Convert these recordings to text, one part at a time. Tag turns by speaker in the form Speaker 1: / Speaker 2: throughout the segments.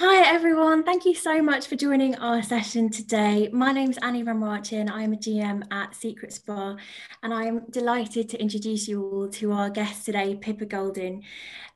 Speaker 1: Hi everyone, thank you so much for joining our session today. My name's Annie Ramrachin. I'm a GM at Secret Spa, and I'm delighted to introduce you all to our guest today, Pippa Goulden.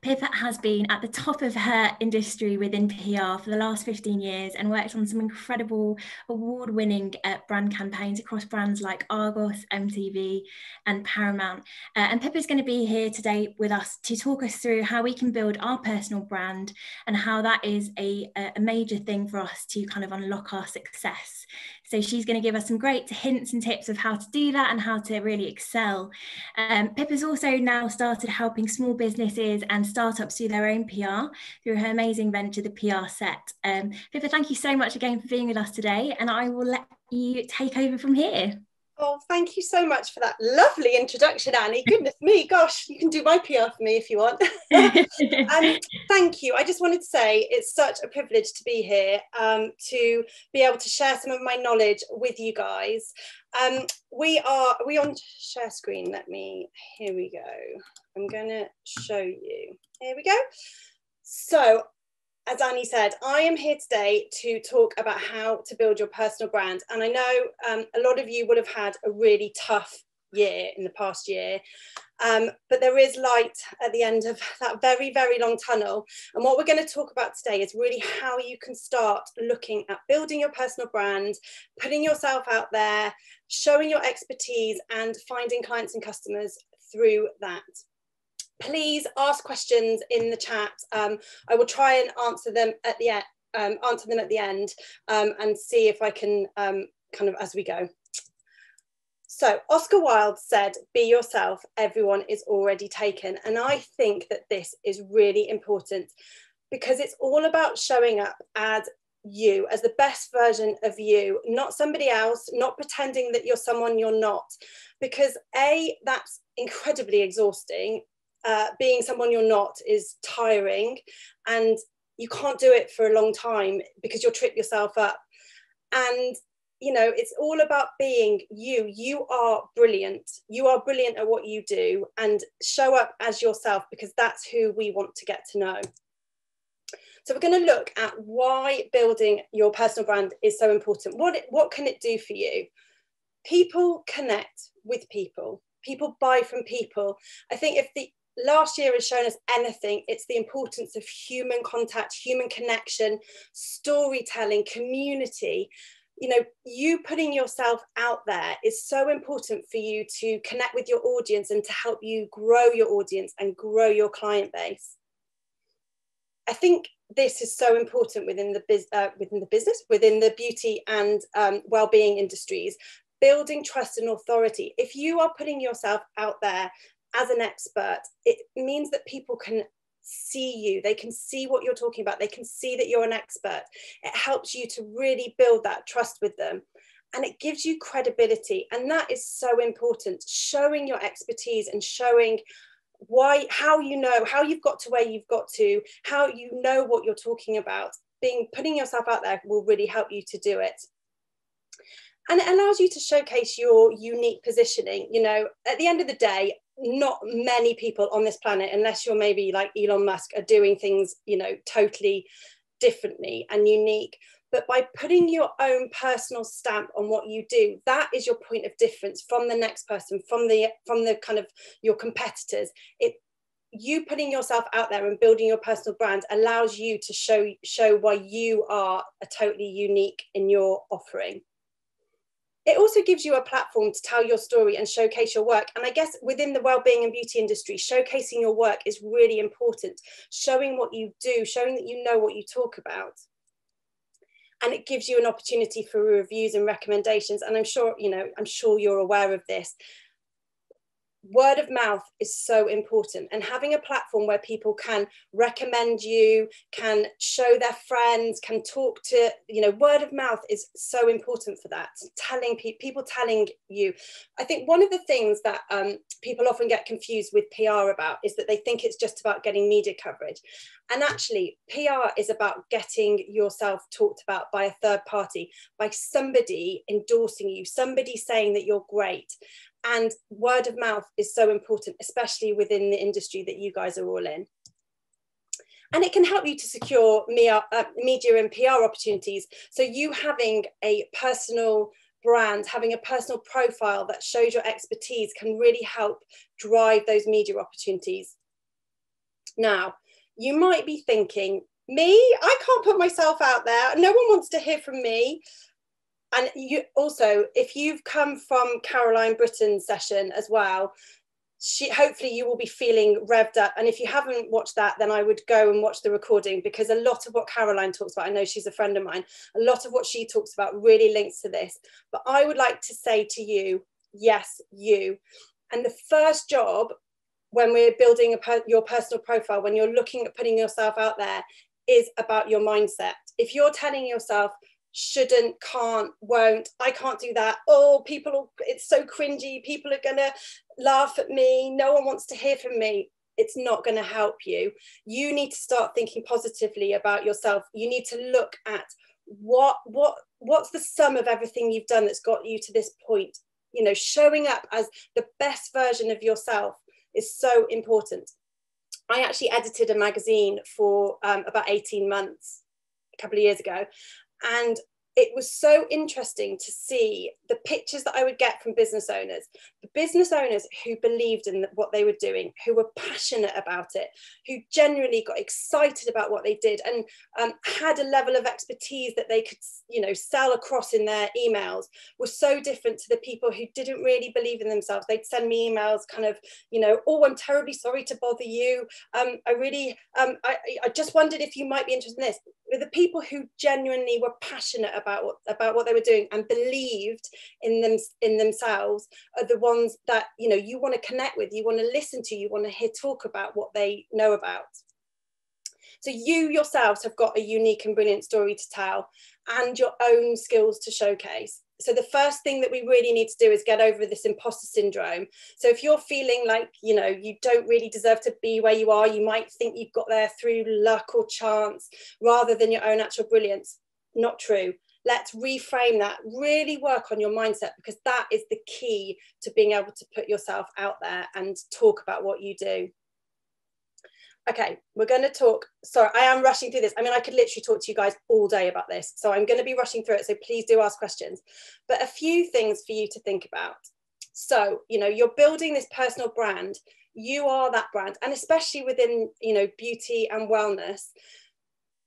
Speaker 1: Pippa has been at the top of her industry within PR for the last 15 years and worked on some incredible award-winning brand campaigns across brands like Argos, MTV and Paramount. And Pippa's going to be here today with us to talk us through how we can build our personal brand and how that is a major thing for us to kind of unlock our success. So she's going to give us some great hints and tips of how to do that and how to really excel. Pippa's also now started helping small businesses and startups do their own PR through her amazing venture, the PR Set. Pippa, thank you so much again for being with us today, and I will let you take over from here.
Speaker 2: Oh, thank you so much for that lovely introduction, Annie. Goodness me, gosh, you can do my PR for me if you want. Thank you. I just wanted to say it's such a privilege to be here, to be able to share some of my knowledge with you guys. Are we on share screen? Here we go. I'm going to show you. Here we go. So, as Annie said, I am here today to talk about how to build your personal brand. And I know a lot of you would have had a really tough year in the past year, but there is light at the end of that very, very long tunnel. And what we're going to talk about today is really how you can start looking at building your personal brand, putting yourself out there, showing your expertise and finding clients and customers through that. Please ask questions in the chat. I will try and answer them at the end, and see if I can kind of as we go. So Oscar Wilde said, "Be yourself, everyone is already taken." And I think that this is really important because it's all about showing up as you, as the best version of you, not somebody else, not pretending that you're someone you're not, because that's incredibly exhausting. Being someone you're not is tiring, and you can't do it for a long time because you'll trip yourself up. And you know, it's all about being you. You are brilliant. You are brilliant at what you do, and show up as yourself because that's who we want to get to know. So we're going to look at why building your personal brand is so important. What can it do for you? People connect with people. People buy from people. I think if the last year has shown us anything, it's the importance of human contact, human connection, storytelling, community. You know, you putting yourself out there is so important for you to connect with your audience and to help you grow your audience and grow your client base. I think this is so important within the business, within the beauty and well-being industries. Building trust and authority. If you are putting yourself out there as an expert, it means that people can see you. They can see what you're talking about. They can see that you're an expert. It helps you to really build that trust with them. And it gives you credibility. And that is so important. Showing your expertise and showing how you've got to where you've got to, how you know what you're talking about. Putting yourself out there will really help you to do it. And it allows you to showcase your unique positioning. You know, at the end of the day, not many people on this planet, unless you're maybe like Elon Musk, are doing things, you know, totally differently and unique. But by putting your own personal stamp on what you do, that is your point of difference from the next person, from the kind of your competitors. You putting yourself out there and building your personal brand allows you to show why you are a totally unique in your offering. It also gives you a platform to tell your story and showcase your work. And I guess within the wellbeing and beauty industry, showcasing your work is really important. Showing what you do, showing that you know what you talk about. And it gives you an opportunity for reviews and recommendations. And I'm sure you're aware of this. Word of mouth is so important, and having a platform where people can recommend you, can show their friends, can talk to, you know, word of mouth is so important for that. People telling you. I think one of the things that people often get confused with PR about is that they think it's just about getting media coverage. And actually, PR is about getting yourself talked about by a third party, by somebody endorsing you, somebody saying that you're great. And word of mouth is so important, especially within the industry that you guys are all in. And it can help you to secure media and PR opportunities. So you having a personal brand, having a personal profile that shows your expertise can really help drive those media opportunities. Now, you might be thinking, me, I can't put myself out there. No one wants to hear from me. And you also, if you've come from Caroline Britton's session as well, hopefully you will be feeling revved up. And if you haven't watched that, then I would go and watch the recording, because a lot of what Caroline talks about, I know she's a friend of mine, a lot of what she talks about really links to this. But I would like to say to you, yes, you. And the first job when we're building your personal profile, when you're looking at putting yourself out there, is about your mindset. If you're telling yourself, shouldn't, can't, won't, I can't do that, oh, people, it's so cringy, people are gonna laugh at me, no one wants to hear from me, it's not going to help you. You need to start thinking positively about yourself. You need to look at what's the sum of everything you've done that's got you to this point. You know, showing up as the best version of yourself is so important. I actually edited a magazine for about 18 months, a couple of years ago, and it was so interesting to see the pictures that I would get from business owners, the business owners who believed in what they were doing, who were passionate about it, who genuinely got excited about what they did, and had a level of expertise that they could, you know, sell across in their emails, were so different to the people who didn't really believe in themselves. They'd send me emails kind of, you know, oh, I'm terribly sorry to bother you. I just wondered if you might be interested in this. With the people who genuinely were passionate about what they were doing and believed in themselves are the ones that, you know, you want to connect with, you want to listen to, you want to hear talk about what they know about. So you yourselves have got a unique and brilliant story to tell and your own skills to showcase. So the first thing that we really need to do is get over this imposter syndrome. So if you're feeling like, you know, you don't really deserve to be where you are, you might think you've got there through luck or chance rather than your own actual brilliance. Not true. Let's reframe that, really work on your mindset, because that is the key to being able to put yourself out there and talk about what you do. Okay, we're going to talk, sorry, I am rushing through this. I mean, I could literally talk to you guys all day about this, so I'm going to be rushing through it, so please do ask questions. But a few things for you to think about. So, you know, you're building this personal brand, you are that brand, and especially within, you know, beauty and wellness,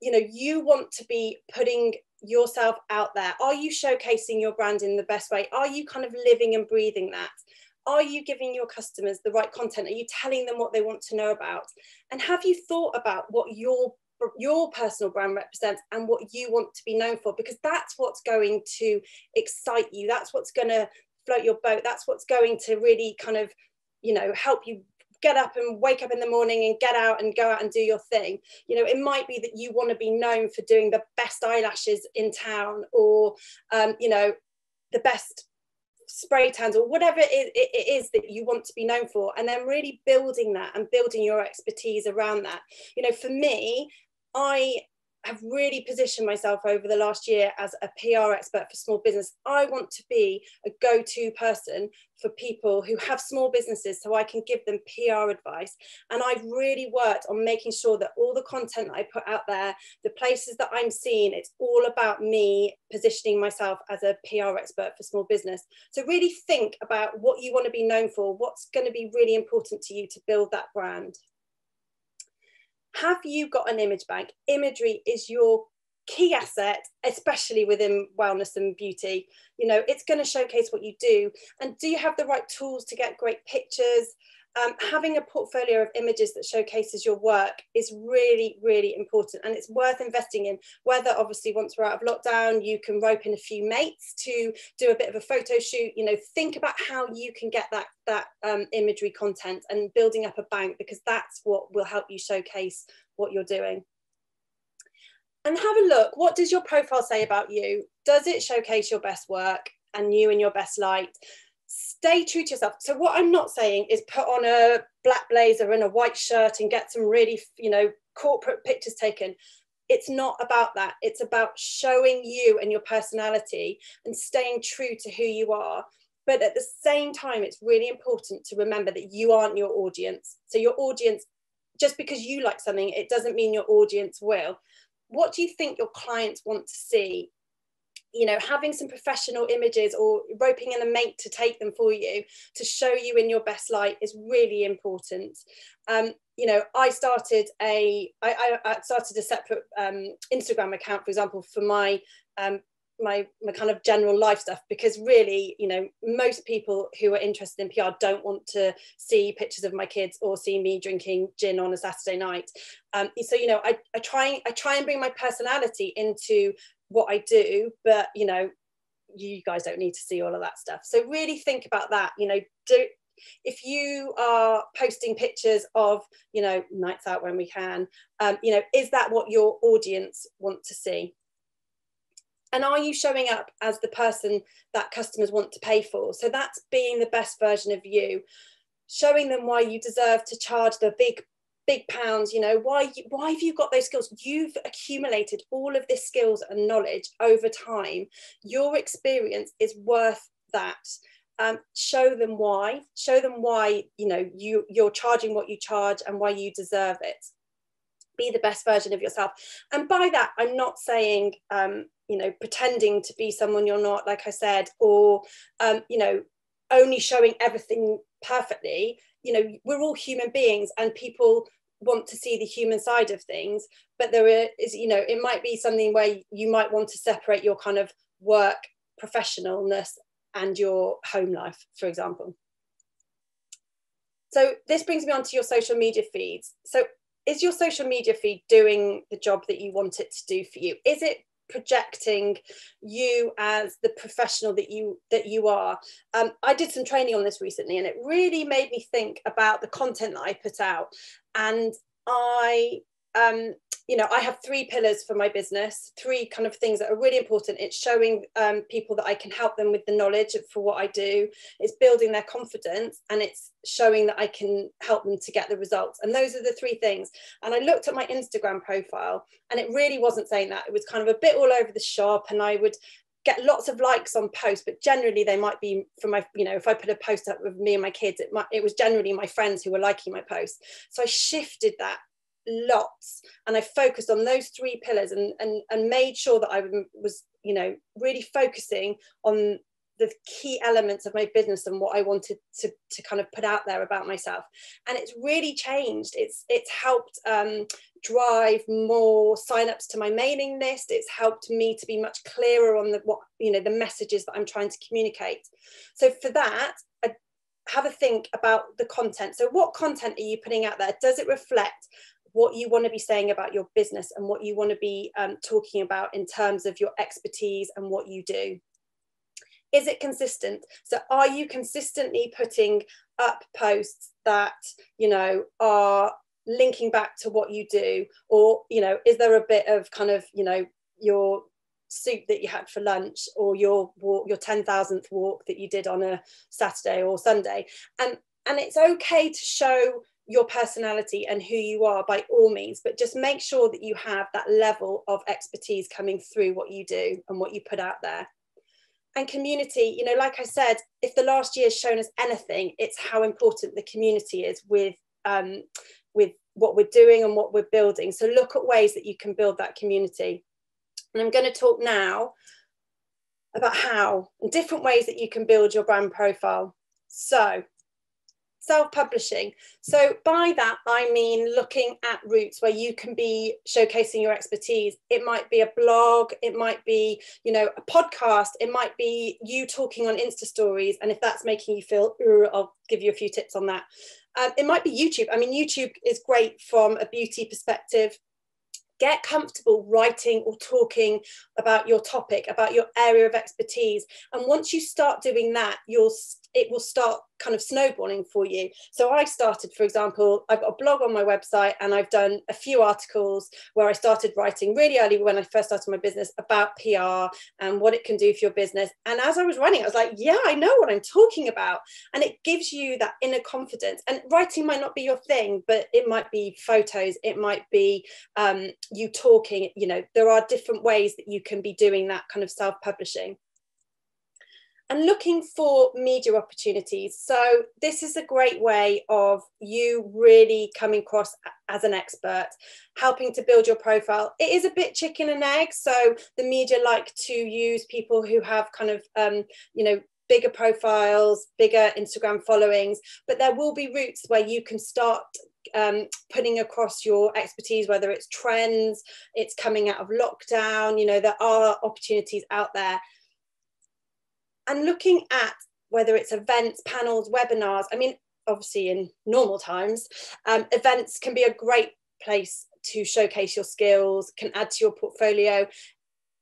Speaker 2: you know, you want to be putting yourself out there. Are you showcasing your brand in the best way? Are you kind of living and breathing that? Are you giving your customers the right content? Are you telling them what they want to know about? And have you thought about what your personal brand represents and what you want to be known for? Because that's what's going to excite you. That's what's going to float your boat. That's what's going to really kind of, you know, help you get up and wake up in the morning and get out and go out and do your thing. You know, it might be that you want to be known for doing the best eyelashes in town, or, you know, the best spray tans, or whatever it is that you want to be known for, and then really building that and building your expertise around that. You know, for me, I have really positioned myself over the last year as a PR expert for small business. I want to be a go-to person for people who have small businesses, so I can give them PR advice. And I've really worked on making sure that all the content that I put out there, the places that I'm seen, it's all about me positioning myself as a PR expert for small business. So really think about what you want to be known for, what's going to be really important to you to build that brand. Have you got an image bank? Imagery is your key asset, especially within wellness and beauty. You know, it's going to showcase what you do. And do you have the right tools to get great pictures? Having a portfolio of images that showcases your work is really, really important, and it's worth investing in. Whether, obviously, once we're out of lockdown, you can rope in a few mates to do a bit of a photo shoot. You know, think about how you can get that imagery content and building up a bank, because that's what will help you showcase what you're doing. And have a look. What does your profile say about you? Does it showcase your best work and you in your best light? Stay true to yourself. So what I'm not saying is put on a black blazer and a white shirt and get some really, you know, corporate pictures taken. It's not about that. It's about showing you and your personality and staying true to who you are. But at the same time, it's really important to remember that you aren't your audience. So your audience, just because you like something, it doesn't mean your audience will. What do you think your clients want to see? You know, having some professional images or roping in a mate to take them for you to show you in your best light is really important. You know, I started a separate Instagram account, for example, for my my kind of general life stuff, because really, you know, most people who are interested in PR don't want to see pictures of my kids or see me drinking gin on a Saturday night. So, you know, I try and bring my personality into what I do, but, you know, you guys don't need to see all of that stuff. So really think about that. You know, if you are posting pictures of, you know, nights out when we can, you know, is that what your audience want to see? And are you showing up as the person that customers want to pay for? So that's being the best version of you, showing them why you deserve to charge the big pounds. You know, why have you got those skills? You've accumulated all of this skills and knowledge over time. Your experience is worth that. Show them why, you know, you're charging what you charge and why you deserve it. Be the best version of yourself. And by that, I'm not saying, you know, pretending to be someone you're not, like I said, or, you know, only showing everything perfectly. You know, we're all human beings and people want to see the human side of things, but there is, you know, it might be something where you might want to separate your kind of work professionalness and your home life, for example. So this brings me on to your social media feeds. So is your social media feed doing the job that you want it to do for you? Is it projecting you as the professional that you are? I did some training on this recently, and it really made me think about the content that I put out. And you know, I have 3 pillars for my business, 3 kind of things that are really important. It's showing people that I can help them with the knowledge for what I do. It's building their confidence, and it's showing that I can help them to get the results. And those are the 3 things. And I looked at my Instagram profile, and it really wasn't saying that. It was kind of a bit all over the shop, and I would get lots of likes on posts, but generally they might be from my, you know, if I put a post up with me and my kids, it was generally my friends who were liking my posts. So I shifted that lots, and I focused on those 3 pillars and made sure that I was, you know, really focusing on the key elements of my business and what I wanted to kind of put out there about myself. And it's really changed. It's helped drive more signups to my mailing list. It's helped me to be much clearer on the messages that I'm trying to communicate. So for that, I have a think about the content. So what content are you putting out there? Does it reflect what you want to be saying about your business and what you want to be talking about in terms of your expertise and what you do? Is it consistent? So are you consistently putting up posts that, you know, are linking back to what you do? Or, you know, is there a bit of kind of, you know, your soup that you had for lunch, or your walk, your 10,000th walk that you did on a Saturday or Sunday? And it's okay to show your personality and who you are by all means, but just make sure that you have that level of expertise coming through what you do and what you put out there. And community, you know, like I said, if the last year has shown us anything, it's how important the community is with what we're doing and what we're building. So look at ways that you can build that community. And I'm going to talk now about how and different ways that you can build your brand profile. So self-publishing. So by that, I mean looking at routes where you can be showcasing your expertise. It might be a blog, it might be, you know, a podcast, it might be you talking on Insta stories. And if that's making you feel, I'll give you a few tips on that. It might be YouTube. I mean, YouTube is great from a beauty perspective. Get comfortable writing or talking about your topic, about your area of expertise. And once you start doing that, it will start kind of snowballing for you. So I started, for example, I've got a blog on my website, and I've done a few articles where I started writing really early when I first started my business about PR and what it can do for your business. And as I was running, I was like, yeah, I know what I'm talking about. And it gives you that inner confidence. And writing might not be your thing, but it might be photos, it might be you talking, you know, there are different ways that you can be doing that kind of self-publishing. And looking for media opportunities. So this is a great way of you really coming across as an expert, helping to build your profile. It is a bit chicken and egg. So the media like to use people who have kind of, you know, bigger profiles, bigger Instagram followings, but there will be routes where you can start putting across your expertise, whether it's trends, it's coming out of lockdown, you know, there are opportunities out there. And looking at whether it's events, panels, webinars, I mean, obviously in normal times, events can be a great place to showcase your skills, can add to your portfolio,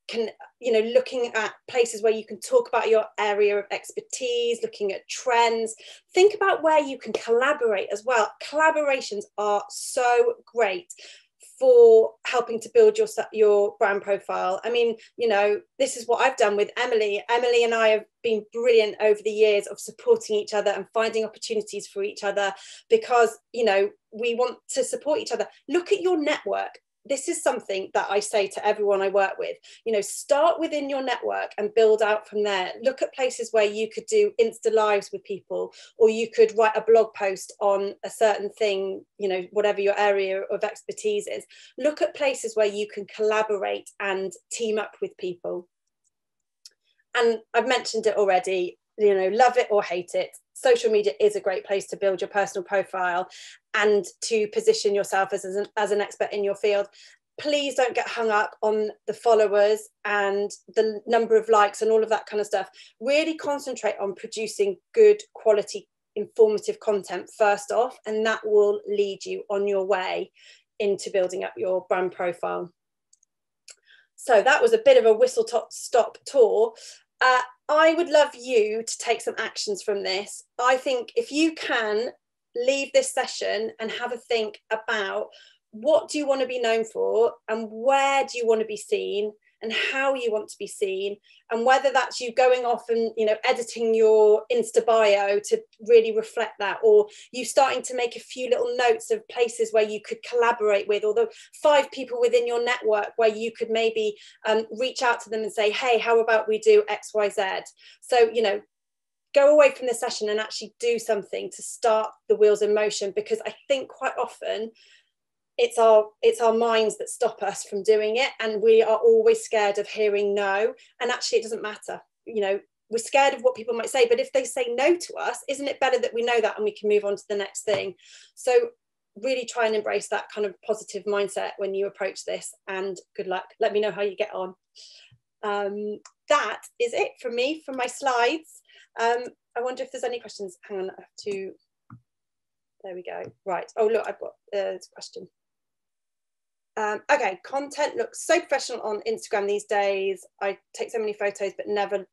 Speaker 2: can, you know, looking at places where you can talk about your area of expertise, looking at trends, think about where you can collaborate as well. Collaborations are so great for helping to build your brand profile. I mean, you know, this is what I've done with Emily. Emily and I have been brilliant over the years of supporting each other and finding opportunities for each other because, you know, we want to support each other. Look at your network. This is something that I say to everyone I work with, you know, start within your network and build out from there. Look at places where you could do Insta lives with people, or you could write a blog post on a certain thing, you know, whatever your area of expertise is. Look at places where you can collaborate and team up with people. And I've mentioned it already, you know, love it or hate it, social media is a great place to build your personal profile and to position yourself as an expert in your field. Please don't get hung up on the followers and the number of likes and all of that kind of stuff. Really concentrate on producing good quality, informative content first off, and that will lead you on your way into building up your brand profile. So that was a bit of a whistle-stop tour. I would love you to take some actions from this. I think if you can leave this session and have a think about what do you want to be known for and where do you want to be seen and how you want to be seen, and whether that's you going off and, you know, editing your Insta bio to really reflect that, or you starting to make a few little notes of places where you could collaborate with, or the 5 people within your network where you could maybe reach out to them and say, hey, how about we do XYZ? So, you know, go away from the session and actually do something to start the wheels in motion, because I think quite often it's our minds that stop us from doing it, and we are always scared of hearing no. And actually it doesn't matter, you know, we're scared of what people might say, but if they say no to us, isn't it better that we know that and we can move on to the next thing? So really try and embrace that kind of positive mindset when you approach this, and good luck. Let me know how you get on. That is it from me, from my slides. I wonder if there's any questions. Hang on, I have to, there we go. Right, oh look, I've got a question. Okay, content looks so professional on Instagram these days. I take so many photos, but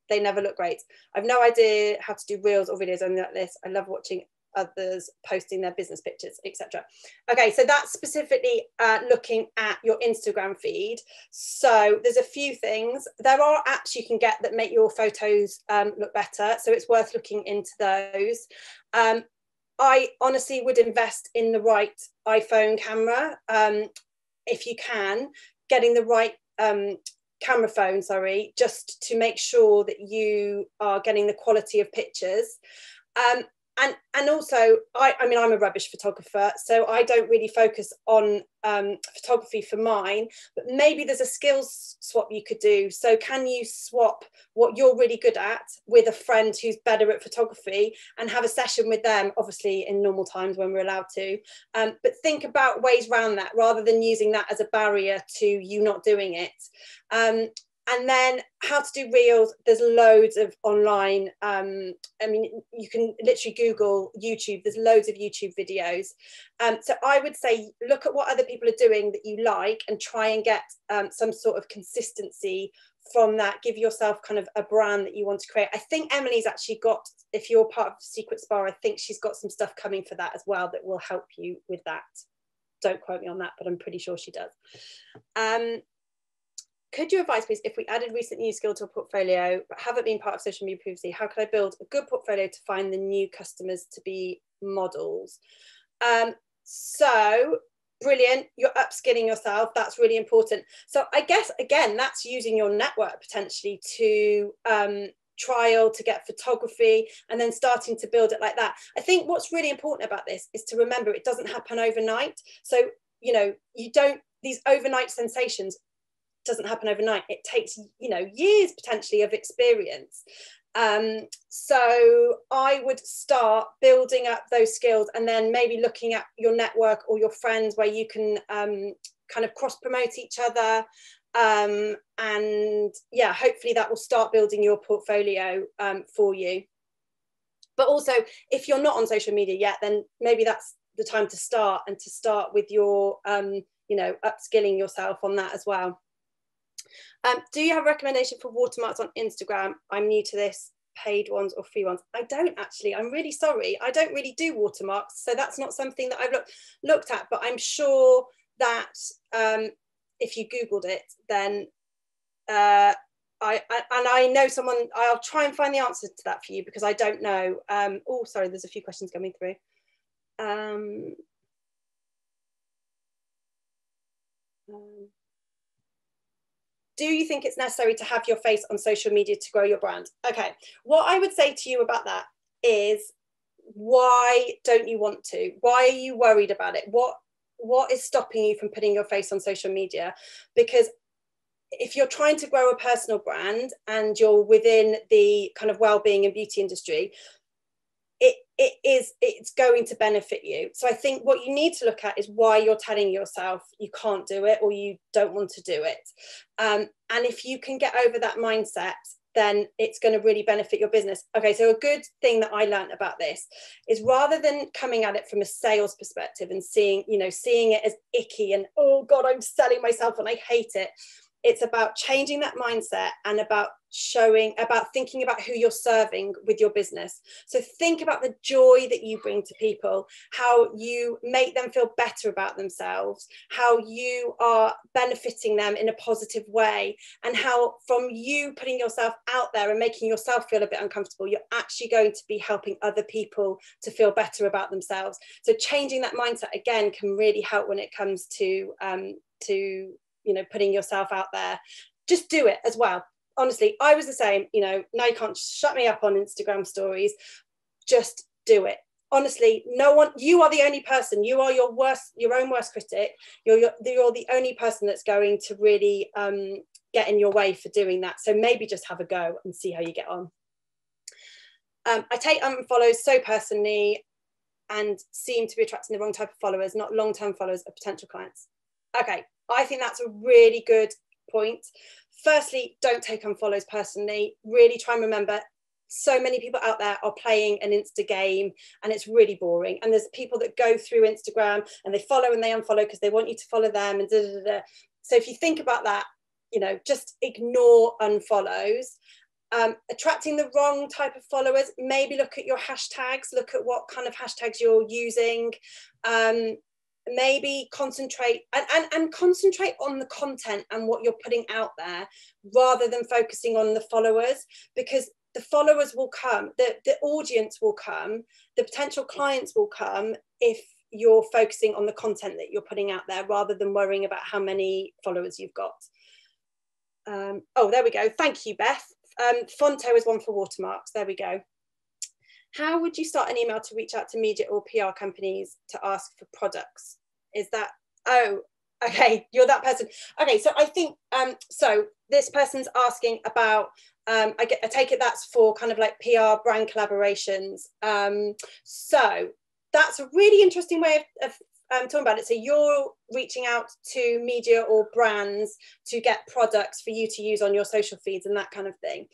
Speaker 2: they never look great. I've no idea how to do reels or videos only like this. I love watching others posting their business pictures, etc. Okay, so that's specifically looking at your Instagram feed. So there's a few things. There are apps you can get that make your photos look better, so it's worth looking into those. I honestly would invest in the right iPhone camera. If you can, getting the right camera phone, sorry, just to make sure that you are getting the quality of pictures. And also, I mean, I'm a rubbish photographer, so I don't really focus on photography for mine, but maybe there's a skills swap you could do. So can you swap what you're really good at with a friend who's better at photography and have a session with them, obviously in normal times when we're allowed to, but think about ways around that rather than using that as a barrier to you not doing it. And then how to do reels, there's loads of online, I mean, you can literally Google YouTube, there's loads of YouTube videos. So I would say, look at what other people are doing that you like and try and get some sort of consistency from that. Give yourself kind of a brand that you want to create. I think Emily's actually got, if you're part of Secret Spa, I think she's got some stuff coming for that as well that will help you with that. Don't quote me on that, but I'm pretty sure she does. Could you advise, please, if we added recent new skill to a portfolio but haven't been part of social media previously, how could I build a good portfolio to find the new customers to be models? So brilliant, you're upskilling yourself, that's really important. So I guess, again, that's using your network potentially to trial to get photography, and then starting to build it like that. I think what's really important about this is to remember it doesn't happen overnight. So, you know, these overnight sensations doesn't happen overnight. It takes, you know, years potentially of experience. So I would start building up those skills, and then maybe looking at your network or your friends where you can kind of cross promote each other. And yeah, hopefully that will start building your portfolio for you. But also, if you're not on social media yet, then maybe that's the time to start, and to start with your, you know, upskilling yourself on that as well. Do you have a recommendation for watermarks on Instagram? I'm new to this, paid ones or free ones? I don't actually, I'm really sorry. I don't really do watermarks. So that's not something that I've looked at, but I'm sure that if you Googled it, then I know someone, I'll try and find the answer to that for you, because I don't know. Oh, sorry, there's a few questions coming through. Do you think it's necessary to have your face on social media to grow your brand? Okay, what I would say to you about that is, why don't you want to? Why are you worried about it? What is stopping you from putting your face on social media? Because if you're trying to grow a personal brand and you're within the kind of well-being and beauty industry, it's going to benefit you. So I think what you need to look at is why you're telling yourself you can't do it or you don't want to do it. And if you can get over that mindset, then it's going to really benefit your business. Okay, so a good thing that I learned about this is, rather than coming at it from a sales perspective and seeing it as icky and, oh God, I'm selling myself and I hate it. It's about changing that mindset and about thinking about who you're serving with your business. So think about the joy that you bring to people, how you make them feel better about themselves, how you are benefiting them in a positive way, and how from you putting yourself out there and making yourself feel a bit uncomfortable, you're actually going to be helping other people to feel better about themselves. So changing that mindset, again, can really help when it comes to putting yourself out there. Just do it as well. Honestly, I was the same. Now you can't shut me up on Instagram stories. Just do it. Honestly, no one, you are the only person, you are your own worst critic. You're the only person that's going to really get in your way for doing that. So maybe just have a go and see how you get on. I take unfollows so personally and seem to be attracting the wrong type of followers, not long-term followers of potential clients. Okay, I think that's a really good point. Firstly, don't take unfollows personally. Really try and remember, so many people out there are playing an Insta game and it's really boring. And there's people that go through Instagram and they follow and they unfollow because they want you to follow them and da, da, da. So if you think about that, just ignore unfollows. Attracting the wrong type of followers, maybe look at your hashtags, look at what kind of hashtags you're using. Maybe concentrate and concentrate on the content and what you're putting out there, rather than focusing on the followers, because the followers will come, the audience will come, the potential clients will come if you're focusing on the content that you're putting out there, rather than worrying about how many followers you've got. Oh, there we go. Thank you, Beth. Fonto is one for watermarks. There we go. How would you start an email to reach out to media or PR companies to ask for products? Is that, oh, okay, you're that person. Okay, so I think, so this person's asking about, I take it that's for kind of like PR brand collaborations. So that's a really interesting way of talking about it. So you're reaching out to media or brands to get products for you to use on your social feeds and that kind of thing.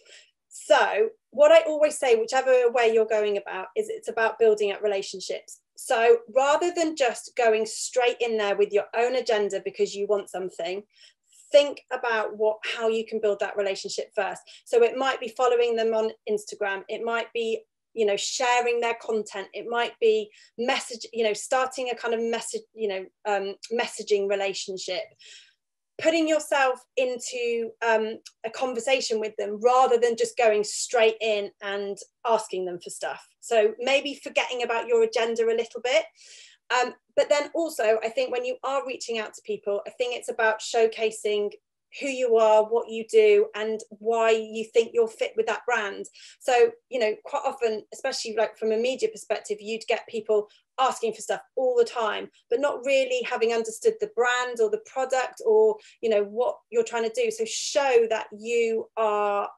Speaker 2: So what I always say, whichever way you're going about, is it's about building up relationships. So rather than just going straight in there with your own agenda because you want something, think about how you can build that relationship first. So it might be following them on Instagram. It might be, sharing their content. It might be starting a kind of messaging relationship. Putting yourself into a conversation with them, rather than just going straight in and asking them for stuff. So maybe forgetting about your agenda a little bit. But then also, I think when you are reaching out to people, I think it's about showcasing who you are, what you do, and why you think you're fit with that brand. So, you know, quite often, especially like from a media perspective, you'd get people asking for stuff all the time, but not really having understood the brand or the product, or, you know, what you're trying to do. So show that you are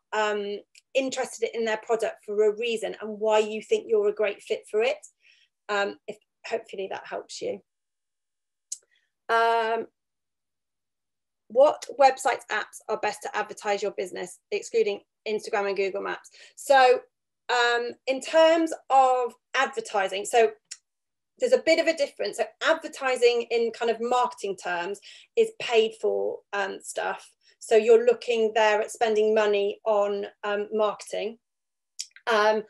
Speaker 2: interested in their product for a reason and why you think you're a great fit for it. If hopefully that helps you. What websites, apps are best to advertise your business, excluding Instagram and Google Maps? So in terms of advertising, so there's a bit of a difference. So advertising in kind of marketing terms is paid for stuff. So you're looking there at spending money on marketing. And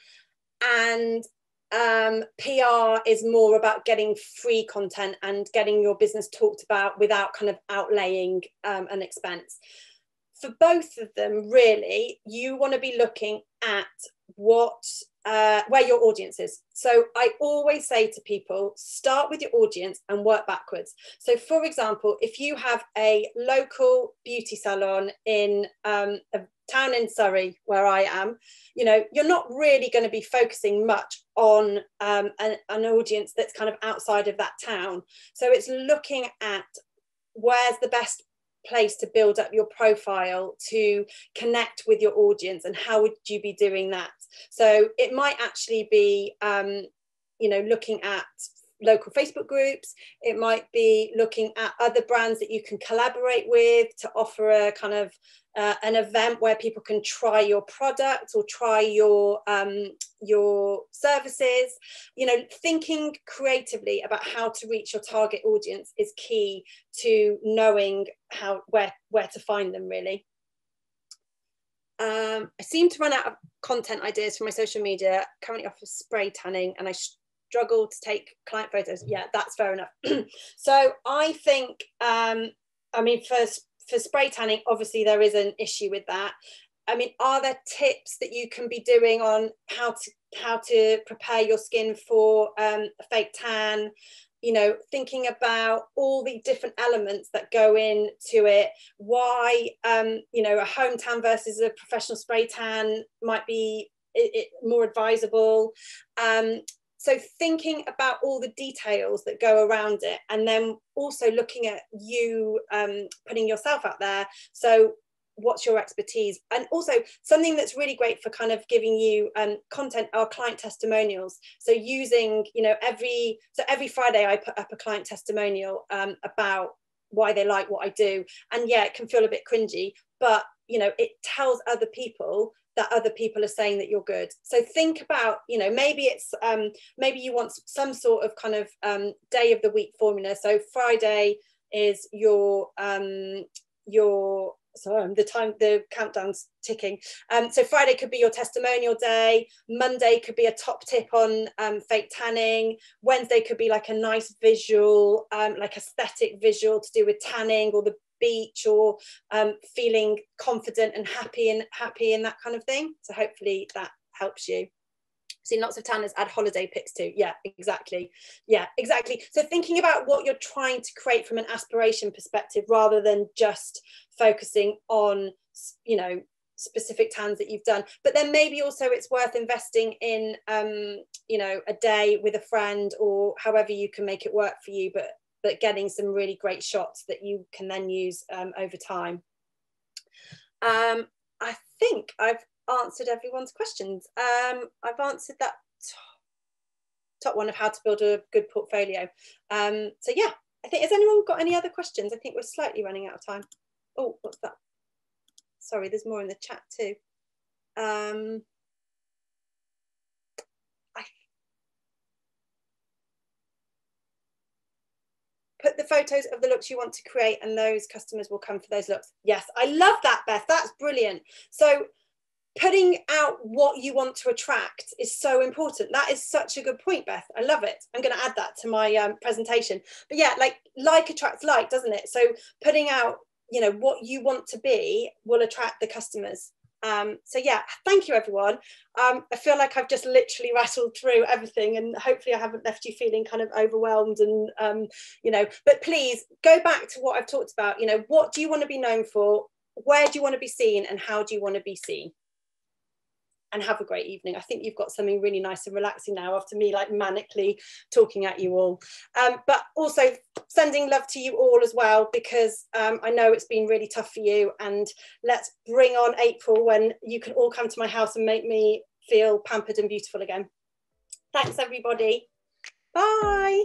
Speaker 2: PR is more about getting free content and getting your business talked about without kind of outlaying an expense. For both of them, really, you want to be looking at where your audience is. So I always say to people, start with your audience and work backwards. So for example, if you have a local beauty salon in a town in Surrey, where I am, you know, you're not really going to be focusing much on an audience that's kind of outside of that town. So it's looking at where's the best place to build up your profile to connect with your audience, and how would you be doing that? So it might actually be you know, looking at local Facebook groups. It might be looking at other brands that you can collaborate with to offer a kind of an event where people can try your product or try your services. You know, thinking creatively about how to reach your target audience is key to knowing where to find them, really. I seem to run out of content ideas for my social media. Currently offer spray tanning, and I struggle to take client photos. Yeah, that's fair enough. So I think, I mean, for spray tanning, obviously there is an issue with that. I mean, are there tips that you can be doing on how to prepare your skin for a fake tan? You know, thinking about all the different elements that go into it, why, you know, a home tan versus a professional spray tan might be more advisable. So thinking about all the details that go around it, and then also looking at you putting yourself out there. So what's your expertise? And also something that's really great for kind of giving you content are client testimonials. So using, you know, every Friday I put up a client testimonial about why they like what I do. And yeah, it can feel a bit cringy, but you know, it tells other people that other people are saying that you're good. So think about, you know, maybe it's maybe you want some sort of kind of day of the week formula. So Friday is your sorry, the countdown's ticking. So Friday could be your testimonial day. Monday could be a top tip on fake tanning. Wednesday could be like a nice visual, like aesthetic visual to do with tanning or the beach, or feeling confident and happy and that kind of thing. So hopefully that helps you. Seen lots of tanners add holiday pics too. Yeah, exactly. Yeah, exactly. So thinking about what you're trying to create from an aspiration perspective, rather than just focusing on, you know, specific tans that you've done. But then maybe also it's worth investing in, you know, a day with a friend, or however you can make it work for you, but getting some really great shots that you can then use over time. I think I've answered everyone's questions. I've answered that top one of how to build a good portfolio. So yeah, I think, has anyone got any other questions? I think we're slightly running out of time. Oh, what's that? Sorry, there's more in the chat too. Put the photos of the looks you want to create, and those customers will come for those looks. Yes, I love that, Beth. That's brilliant. So putting out what you want to attract is so important. That is such a good point, Beth. I love it. I'm going to add that to my presentation. But yeah, like attracts like, doesn't it? So putting out, you know, what you want to be will attract the customers. So yeah, thank you, everyone. I feel like I've just literally rattled through everything, and hopefully I haven't left you feeling kind of overwhelmed and, you know, but please go back to what I've talked about. You know, what do you want to be known for? where do you want to be seen and how do you want to be seen? And have a great evening. I think you've got something really nice and relaxing now after me like manically talking at you all. But also sending love to you all as well, because I know it's been really tough for you, and let's bring on April when you can all come to my house and make me feel pampered and beautiful again. Thanks everybody. Bye.